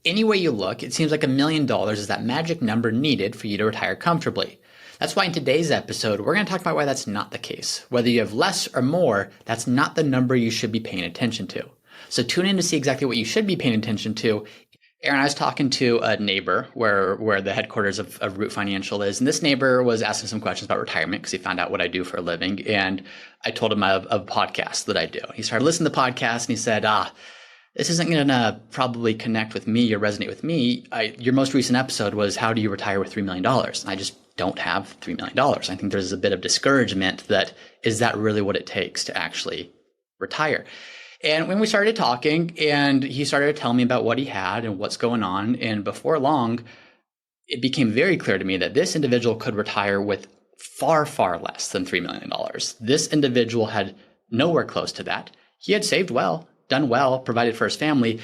Any way you look, it seems like $1 million is that magic number needed for you to retire comfortably. That's why in today's episode, we're going to talk about why that's not the case. Whether you have less or more, that's not the number you should be paying attention to. So tune in to see exactly what you should be paying attention to. Aaron, I was talking to a neighbor where the headquarters of Root Financial is, and this neighbor was asking some questions about retirement because he found out what I do for a living, and I told him of a podcast that I do. He started listening to the podcast, and he said, this isn't going to probably connect with me or resonate with me. Your most recent episode was, how do you retire with $3 million? And I just don't have $3 million. I think there's a bit of discouragement that, is that really what it takes to actually retire? And when we started talking, and he started to tell me about what he had and what's going on, and before long, it became very clear to me that this individual could retire with far, far less than $3 million. This individual had nowhere close to that. He had saved well, done well, provided for his family,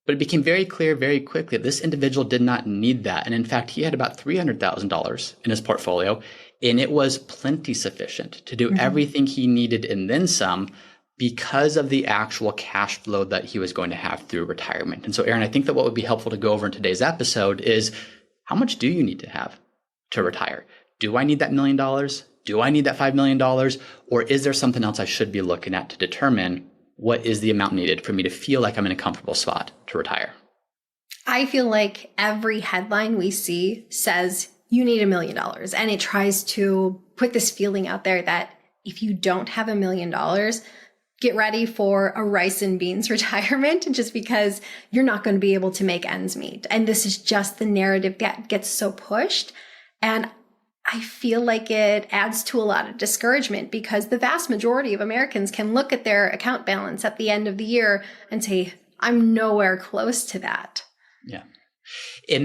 but it became very clear very quickly that this individual did not need that. And in fact, he had about $300,000 in his portfolio, and it was plenty sufficient to do everything he needed and then some, because of the actual cash flow that he was going to have through retirement. And so, Aaron, I think that what would be helpful to go over in today's episode is, how much do you need to have to retire? Do I need that $1 million? Do I need that $5 million? Or is there something else I should be looking at to determine what is the amount needed for me to feel like I'm in a comfortable spot to retire? I feel like every headline we see says you need $1 million. And it tries to put this feeling out there that if you don't have $1 million, get ready for a rice and beans retirement, just because you're not going to be able to make ends meet. And this is just the narrative that gets so pushed. And I feel like it adds to a lot of discouragement, because the vast majority of Americans can look at their account balance at the end of the year and say, I'm nowhere close to that. Yeah.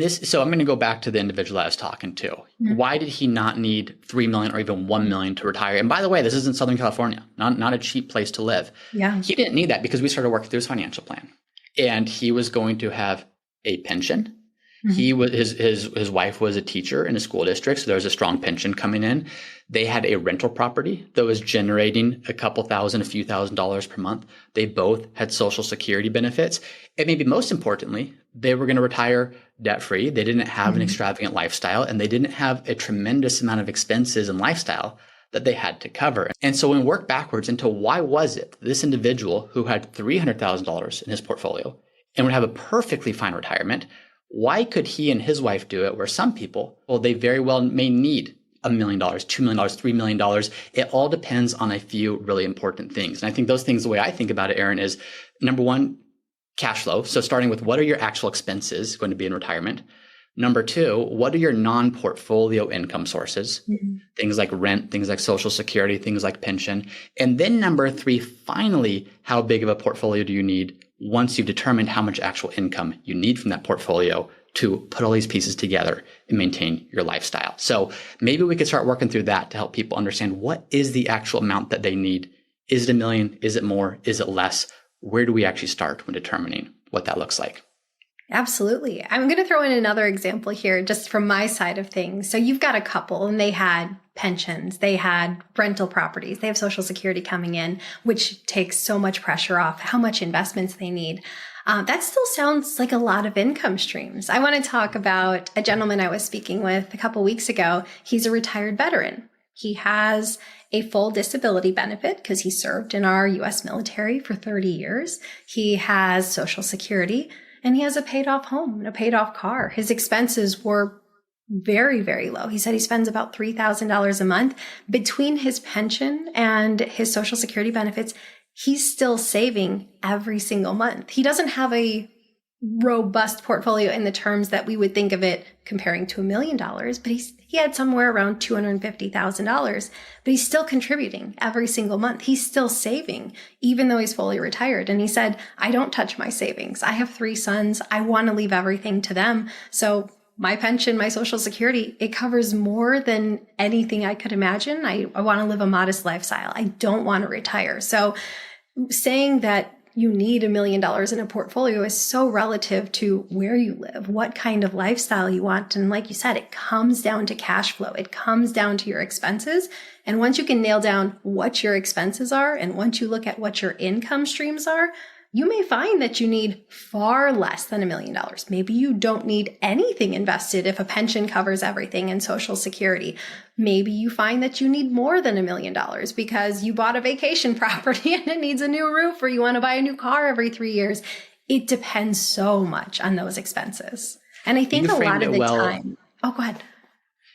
So I'm going to go back to the individual I was talking to. Why did he not need $3 million or even $1 million to retire? And by the way, this isn't Southern California, not a cheap place to live. Yeah. He didn't need that because we started working through his financial plan, and he was going to have a pension. He was his wife was a teacher in a school district, so there was a strong pension coming in. They had a rental property that was generating a few thousand dollars per month. They both had Social Security benefits, and maybe most importantly, they were going to retire debt free. They didn't have an extravagant lifestyle, and they didn't have a tremendous amount of expenses and lifestyle that they had to cover. And so when we work backwards into why was it this individual who had $300,000 in his portfolio and would have a perfectly fine retirement, why could he and his wife do it where some people, well, they very well may need $1 million, $2 million, $3 million. It all depends on a few really important things. And I think those things, the way I think about it, Aaron, is number one, cash flow. So starting with, what are your actual expenses going to be in retirement? Number two, what are your non-portfolio income sources? Things like rent, things like Social Security, things like pension. And then number three, finally, how big of a portfolio do you need once you've determined how much actual income you need from that portfolio to put all these pieces together and maintain your lifestyle? So maybe we could start working through that to help people understand, what is the actual amount that they need? Is it $1 million? Is it more? Is it less? Where do we actually start when determining what that looks like? Absolutely. I'm going to throw in another example here, just from my side of things. So you've got a couple, and they had pensions, they had rental properties, they have Social Security coming in, which takes so much pressure off how much investments they need. That still sounds like a lot of income streams. I want to talk about a gentleman I was speaking with a couple weeks ago. He's a retired veteran. He has a full disability benefit because he served in our U.S. military for 30 years. He has Social Security, and he has a paid off home and a paid off car. His expenses were very, very low. He said he spends about $3,000 a month between his pension and his Social Security benefits. He's still saving every single month. He doesn't have a robust portfolio in the terms that we would think of it comparing to $1 million, but he had somewhere around $250,000, but he's still contributing every single month. He's still saving, even though he's fully retired. And he said, I don't touch my savings. I have 3 sons. I want to leave everything to them. So my pension, my Social Security, it covers more than anything I could imagine. I want to live a modest lifestyle. I don't want to retire. So saying that you need $1 million in a portfolio is so relative to where you live, what kind of lifestyle you want. And like you said, it comes down to cash flow. It comes down to your expenses. And once you can nail down what your expenses are, and once you look at what your income streams are, you may find that you need far less than $1 million. Maybe you don't need anything invested if a pension covers everything and Social Security. Maybe you find that you need more than $1 million because you bought a vacation property and it needs a new roof, or you want to buy a new car every 3 years. It depends so much on those expenses. And I think a lot of the time, oh, go ahead.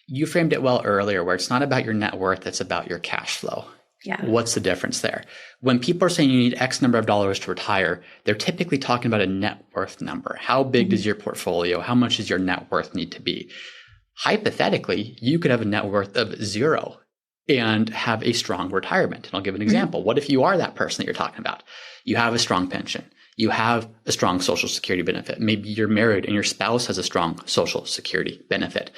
You framed it well earlier, where it's not about your net worth, it's about your cash flow. Yeah. What's the difference there? When people are saying you need X number of dollars to retire, they're typically talking about a net worth number. How big does your portfolio, how much does your net worth need to be? Hypothetically, you could have a net worth of 0 and have a strong retirement. And I'll give an example. What if you are that person that you're talking about? You have a strong pension. You have a strong Social Security benefit. Maybe you're married and your spouse has a strong Social Security benefit.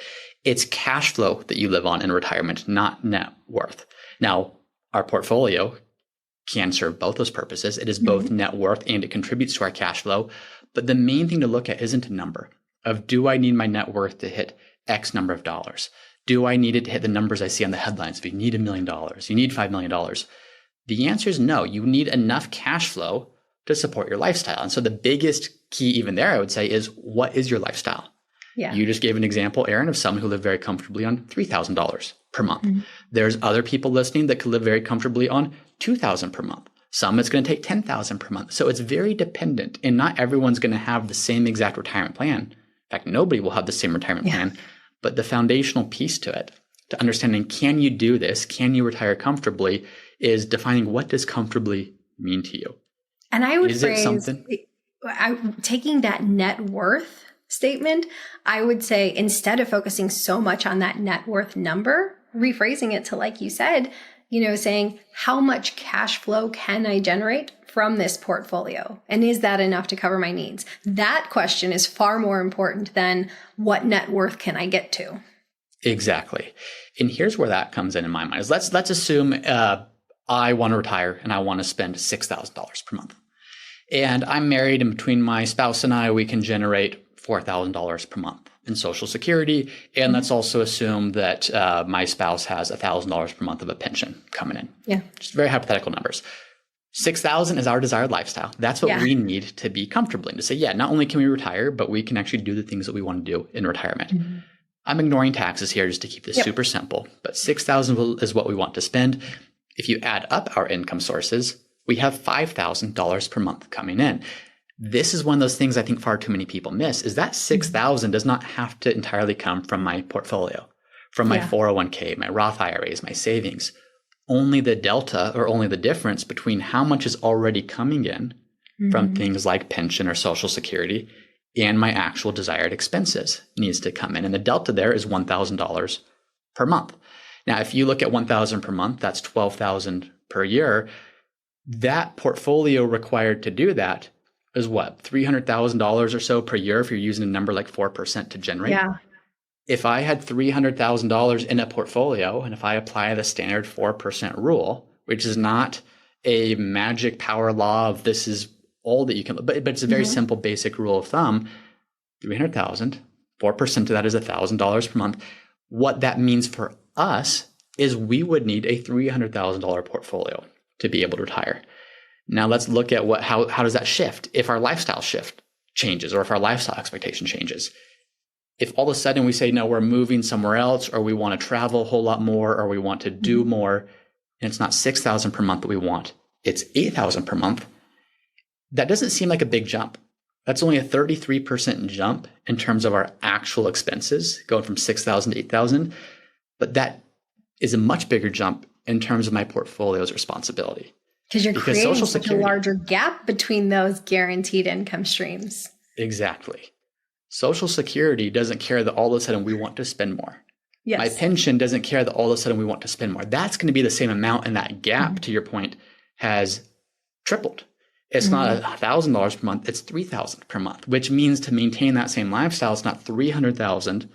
It's cash flow that you live on in retirement, not net worth. Now, our portfolio can serve both those purposes. It is both net worth and it contributes to our cash flow. But the main thing to look at isn't a number of, do I need my net worth to hit X number of dollars? Do I need it to hit the numbers I see on the headlines? If you need $1 million, you need $5 million. The answer is no. You need enough cash flow to support your lifestyle. And so the biggest key even there, I would say, is what is your lifestyle? Yeah. You just gave an example, Erin, of someone who lived very comfortably on $3,000 per month. There's other people listening that could live very comfortably on $2,000 per month. Some it's going to take $10,000 per month. So it's very dependent, and not everyone's going to have the same exact retirement plan. In fact, nobody will have the same retirement plan, but the foundational piece to it, to understanding, can you do this? Can you retire comfortably? Is defining, what does comfortably mean to you? And I would phrase, taking that net worth statement, I would say, instead of focusing so much on that net worth number, rephrasing it to, like you said, saying, how much cash flow can I generate from this portfolio? And is that enough to cover my needs? That question is far more important than what net worth can I get to? Exactly. And here's where that comes in my mind. Is let's assume I want to retire and I want to spend $6,000 per month. And I'm married, and between my spouse and I, we can generate $4,000 per month in Social Security. And let's also assume that my spouse has $1,000 per month of a pension coming in. Yeah. Just very hypothetical numbers. $6,000 is our desired lifestyle. That's what we need to be comfortable in, to say, not only can we retire, but we can actually do the things that we want to do in retirement. I'm ignoring taxes here just to keep this super simple, but $6,000 is what we want to spend. If you add up our income sources, we have $5,000 per month coming in. This is one of those things I think far too many people miss, is that $6,000 does not have to entirely come from my portfolio, from my 401k, my Roth IRAs, my savings. Only the delta, or only the difference between how much is already coming in from things like pension or Social Security and my actual desired expenses needs to come in. And the delta there is $1,000 per month. Now, if you look at $1,000 per month, that's $12,000 per year. That portfolio required to do that is what, $300,000 or so per year if you're using a number like 4% to generate. Yeah. If I had $300,000 in a portfolio, and if I apply the standard 4% rule, which is not a magic power law of this is all that you can, but it's a very simple basic rule of thumb, 300,000, 4% of that is $1,000 per month. What that means for us is we would need a $300,000 portfolio to be able to retire. Now let's look at how does that shift if our lifestyle shift changes, or if our lifestyle expectation changes. If all of a sudden we say, no, we're moving somewhere else, or we want to travel a whole lot more, or we want to do more, and it's not $6,000 per month that we want, it's $8,000 per month, that doesn't seem like a big jump. That's only a 33% jump in terms of our actual expenses, going from $6,000 to $8,000. But that is a much bigger jump in terms of my portfolio's responsibility. Because you're creating such a larger gap between those guaranteed income streams. Exactly. Social Security doesn't care that all of a sudden we want to spend more. Yes. My pension doesn't care that all of a sudden we want to spend more. That's going to be the same amount, and that gap, to your point, has tripled. It's not $1,000 per month, it's $3,000 per month, which means to maintain that same lifestyle, it's not $300,000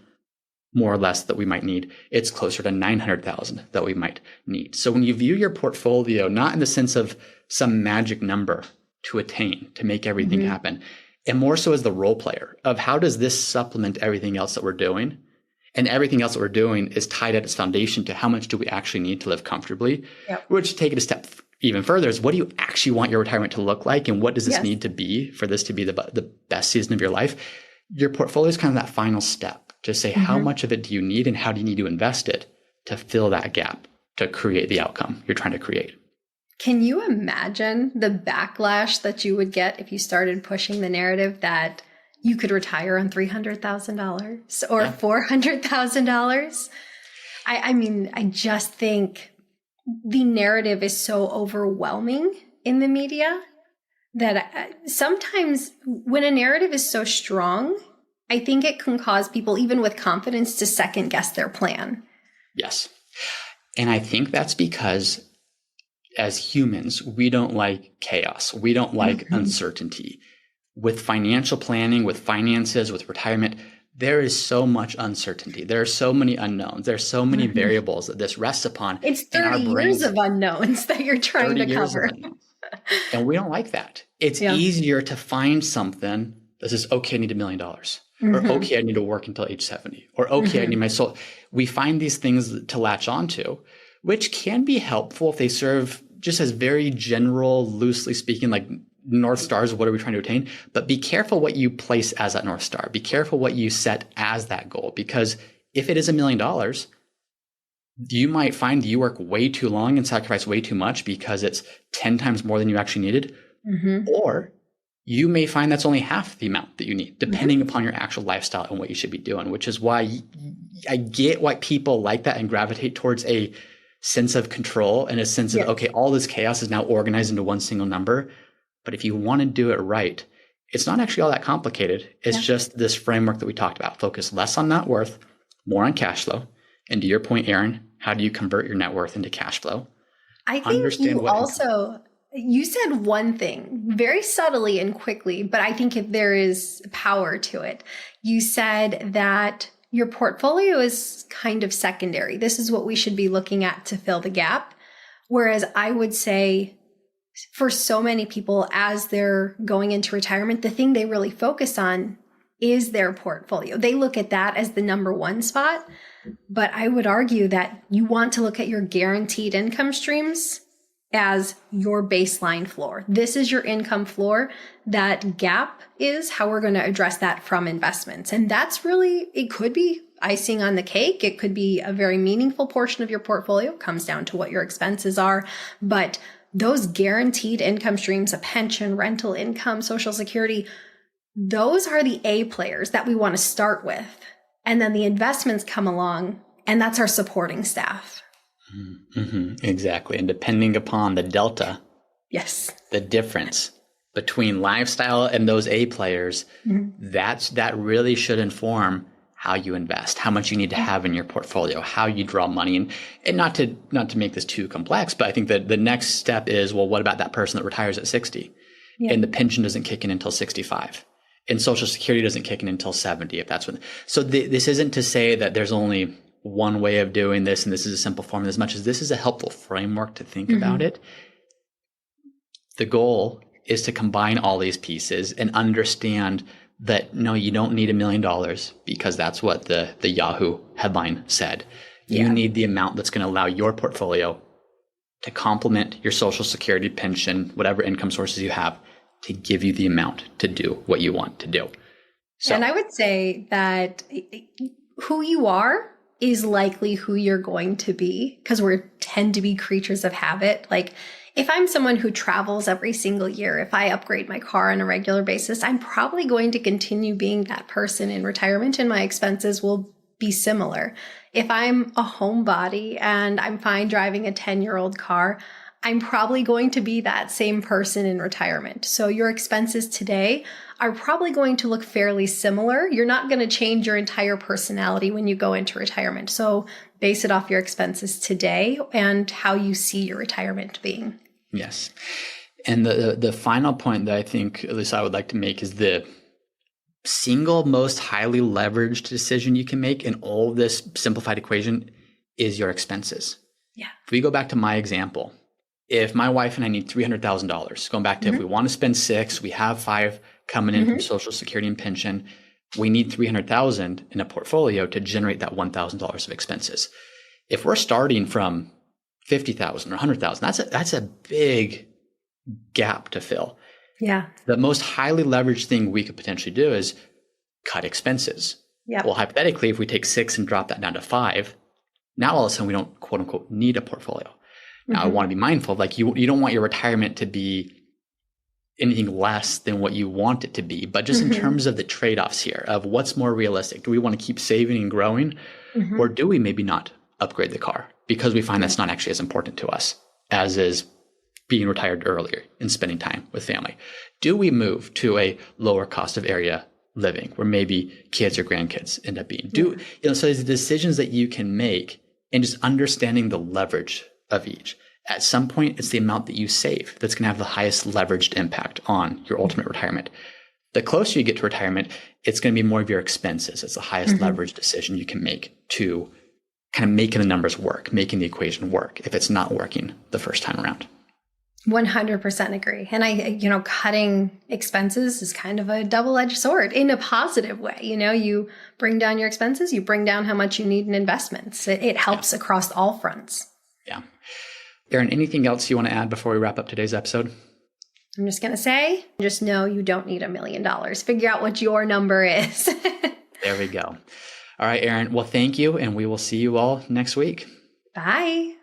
more or less that we might need. It's closer to $900,000 that we might need. So when you view your portfolio, not in the sense of some magic number to attain, to make everything happen, and more so as the role player of how does this supplement everything else that we're doing? And everything else that we're doing is tied at its foundation to how much do we actually need to live comfortably, which take it a step even further is, what do you actually want your retirement to look like? And what does this Yes. need to be for this to be the best season of your life? Your portfolio is kind of that final step to say, how much of it do you need and how do you need to invest it to fill that gap to create the outcome you're trying to create? Can you imagine the backlash that you would get if you started pushing the narrative that you could retire on $300,000 or $400,000? I mean, I just think the narrative is so overwhelming in the media that sometimes when a narrative is so strong, I think it can cause people, even with confidence, to second guess their plan. Yes. And I think that's because as humans, we don't like chaos. We don't like uncertainty. With financial planning, with finances, with retirement, there is so much uncertainty. There are so many unknowns. There are so many variables that this rests upon. It's 30 years of unknowns that you're trying to cover. And we don't like that. It's easier to find something that says, okay, I need $1 million. Or okay, I need to work until age 70. Or okay, I need my soul. We find these things to latch onto, which can be helpful if they serve just as very general, loosely speaking, like North Stars, what are we trying to attain? But be careful what you place as that North Star. Be careful what you set as that goal. Because if it is $1 million, you might find you work way too long and sacrifice way too much because it's 10 times more than you actually needed. Or you may find that's only half the amount that you need, depending upon your actual lifestyle and what you should be doing, which is why I get why people like that and gravitate towards a sense of control and a sense of, okay, all this chaos is now organized into one single number. But if you want to do it right, it's not actually all that complicated. It's just this framework that we talked about. Focus less on net worth, more on cash flow. And to your point, Erin, how do you convert your net worth into cash flow? I think you said one thing very subtly and quickly, but I think there is power to it. You said that your portfolio is kind of secondary. This is what we should be looking at to fill the gap. Whereas I would say for so many people, as they're going into retirement, the thing they really focus on is their portfolio. They look at that as the number one spot. But I would argue that you want to look at your guaranteed income streams as your baseline floor. This is your income floor. That gap is how we're going to address that from investments. And that's really, it could be icing on the cake. It could be a very meaningful portion of your portfolio. It comes down to what your expenses are. But those guaranteed income streams, a pension, rental income, Social Security, those are the A players that we want to start with. And then the investments come along, and that's our supporting staff. Exactly. And depending upon the delta, the difference between lifestyle and those A players, that really should inform how you invest, how much you need to have in your portfolio, how you draw money. And not to make this too complex, but I think that the next step is, well, what about that person that retires at 60 and the pension doesn't kick in until 65? And Social Security doesn't kick in until 70, if that's when. So this isn't to say that there's only one way of doing this and this is a simple formula, as much as this is a helpful framework to think about it. The goal is to combine all these pieces and understand that, no, you don't need $1 million because that's what the Yahoo headline said. You need the amount that's going to allow your portfolio to complement your Social Security, pension, whatever income sources you have, to give you the amount to do what you want to do. So, and I would say that who you are is likely who you're going to be, because we tend to be creatures of habit. Like if I'm someone who travels every single year, if I upgrade my car on a regular basis, I'm probably going to continue being that person in retirement, and my expenses will be similar. If I'm a homebody and I'm fine driving a 10-year-old car, I'm probably going to be that same person in retirement. So your expenses today are probably going to look fairly similar. You're not going to change your entire personality when you go into retirement. So base it off your expenses today and how you see your retirement being. Yes. And the final point that I think, at least I would like to make, is the single most highly leveraged decision you can make in all of this simplified equation is your expenses. Yeah. If we go back to my example, if my wife and I need $300,000, going back to if we want to spend 6, we have 5 coming in from Social Security and pension, we need $300,000 in a portfolio to generate that $1,000 of expenses. If we're starting from 50,000 or 100,000. That's a big gap to fill. Yeah. The most highly leveraged thing we could potentially do is cut expenses. Yep. Well, hypothetically, if we take 6 and drop that down to 5, now all of a sudden we don't quote unquote need a portfolio. Now I want to be mindful of like you don't want your retirement to be anything less than what you want it to be, but just in terms of the trade-offs here of what's more realistic. Do we want to keep saving and growing, or do we maybe not upgrade the car because we find that's not actually as important to us as is being retired earlier and spending time with family? Do we move to a lower cost of area living where maybe kids or grandkids end up being? So there's the decisions that you can make and just understanding the leverage of each. At some point, it's the amount that you save that's going to have the highest leveraged impact on your ultimate retirement. The closer you get to retirement, it's going to be more of your expenses. It's the highest leverage decision you can make to kind of making the numbers work, making the equation work if it's not working the first time around. 100% agree. And cutting expenses is kind of a double-edged sword in a positive way. You bring down your expenses, you bring down how much you need in investments. It helps across all fronts. Yeah. Erin, anything else you want to add before we wrap up today's episode? I'm just going to say, just know you don't need $1 million. Figure out what your number is. There we go. All right, Erin. Well, thank you. And we will see you all next week. Bye.